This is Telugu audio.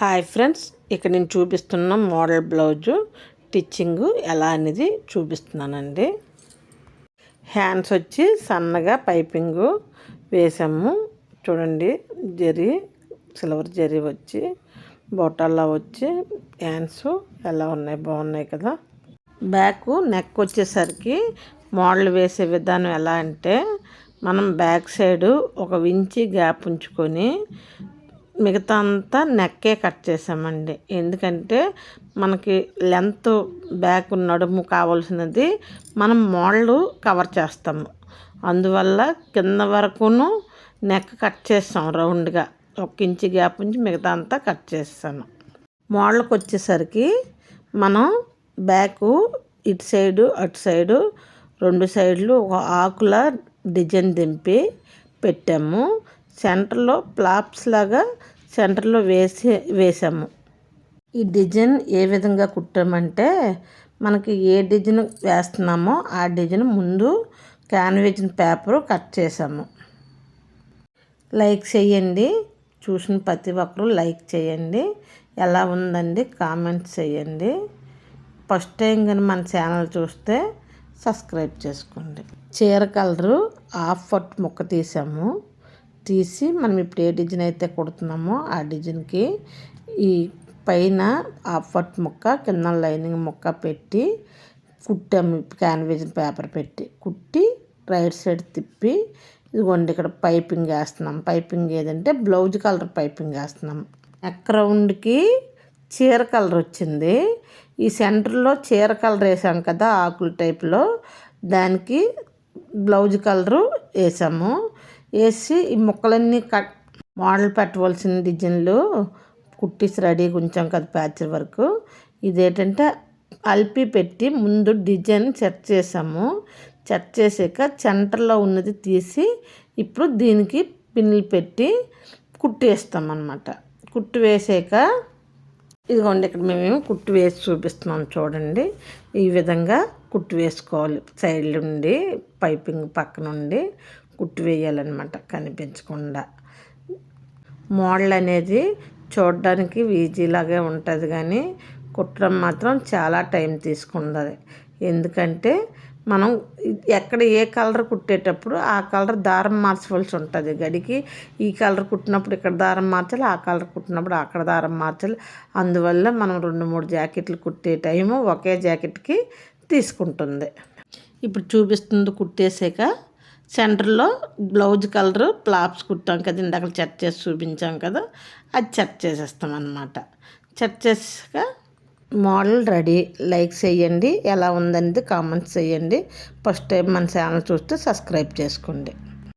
హాయ్ ఫ్రెండ్స్, ఇక్కడ నేను చూపిస్తున్న మోడల్ బ్లౌజు స్టిచ్చింగ్ ఎలా అనేది చూపిస్తున్నానండి. హ్యాండ్స్ వచ్చి సన్నగా పైపింగ్ వేసాము చూడండి. సిల్వర్ జరీ వచ్చి బొటాల్లో వచ్చి హ్యాండ్స్ ఎలా ఉన్నాయి, బాగున్నాయి కదా. బ్యాక్ నెక్ వచ్చేసరికి మోడల్ వేసే విధానం ఎలా అంటే, మనం బ్యాక్ సైడు 1 ఇంచి గ్యాప్ ఉంచుకొని మిగతా అంతా నెక్కే కట్ చేసామండి. ఎందుకంటే మనకి లెంత్ బ్యాక్ నడుము కావాల్సినది మనం మోడల్ కవర్ చేస్తాము. అందువల్ల కింద వరకును నెక్ కట్ చేస్తాం రౌండ్గా. 1 ఇంచి గ్యాప్ ఉంచి మిగతా అంతా కట్ చేస్తాను. మోడల్కి వచ్చేసరికి మనం బ్యాకు ఇటు సైడు అటు సైడు 2 సైడ్లు ఒక ఆకుల డిజైన్ దింపి పెట్టాము. సెంటర్లో ఫ్లాప్స్ లాగా సెంటర్లో వేసాము. ఈ డిజైన్ ఏ విధంగా కుట్టామంటే, మనకి ఏ డిజైన్ వేస్తున్నామో ఆ డిజైన్ ముందు క్యాన్వాస్ పేపర్ కట్ చేసాము. లైక్ చేయండి, చూసిన ప్రతి ఒక్కరు లైక్ చేయండి. ఎలా ఉందండి కామెంట్స్ చేయండి. ఫస్ట్ టైం కానీ మన ఛానల్ చూస్తే సబ్స్క్రైబ్ చేసుకోండి. చీర కలరు హాఫ్ పట్టు ముక్క తీసి మనం ఇప్పుడు ఏ డిజైన్ అయితే కుడుతున్నామో ఆ డిజైన్కి ఈ పైన హాఫ్ పట్టు ముక్క, కింద లైనింగ్ ముక్క పెట్టి కుట్టాము. క్యాన్వాస్ పేపర్ పెట్టి కుట్టి రైట్ సైడ్ తిప్పి ఇదిగోండి ఇక్కడ పైపింగ్ వేస్తున్నాం. పైపింగ్ ఏదంటే బ్లౌజ్ కలర్ పైపింగ్ వేస్తున్నాం. నెక్ రౌండ్కి చీర కలర్ వచ్చింది. ఈ సెంటర్లో చీర కలర్ వేసాం కదా ఆకుల టైప్లో, దానికి బ్లౌజ్ కలరు వేసాము. వేసి ఈ ముక్కలన్నీ మోడల్ పెట్టవలసిన డిజైన్లు కుట్టిసి రెడీగా ఉంచాం కదా ప్యాచ్ వరకు. ఇదేంటంటే అల్పి పెట్టి ముందు డిజైన్ సెట్ చేసాము. సెట్ చేసాక సెంటర్లో ఉన్నది తీసి ఇప్పుడు దీనికి పిన్నులు పెట్టి కుట్టు వేస్తాం అన్నమాట. కుట్టు వేసాక ఇదిగోండి ఇక్కడ మేము కుట్టు వేసి చూపిస్తున్నాం చూడండి. ఈ విధంగా కుట్టు వేసుకోవాలి. సైడ్ నుండి పైపింగ్ పక్క నుండి కుట్టు వేయాలన్నమాట కనిపించకుండా. మోడల్ అనేది చూడడానికి ఈజీలాగే ఉంటుంది కానీ కుట్టడం మాత్రం చాలా టైం తీసుకుంటుంది. ఎందుకంటే మనం ఎక్కడ ఏ కలర్ కుట్టేటప్పుడు ఆ కలర్ దారం మార్చవలసి ఉంటుంది. గడికి ఈ కలర్ కుట్టినప్పుడు ఇక్కడ దారం మార్చాలి, ఆ కలర్ కుట్టినప్పుడు అక్కడ దారం మార్చాలి. అందువల్ల మనం 2-3 జాకెట్లు కుట్టే టైము ఒకే జాకెట్కి తీసుకుంటుంది. ఇప్పుడు చూపిస్తుంది కుట్టేసాక సెంటర్లో బ్లౌజ్ కలరు ఫ్లాప్స్ కుట్టాం కదా, ఇందాక చెట్ చేసి చూపించాం కదా, అది చెట్ చేసేస్తాం అన్నమాట. చెట్ చేసాక మోడల్ రెడీ. లైక్ చేయండి, ఎలా ఉందనేది కామెంట్స్ చేయండి. ఫస్ట్ టైం మన ఛానల్ చూస్తే సబ్స్క్రైబ్ చేసుకోండి.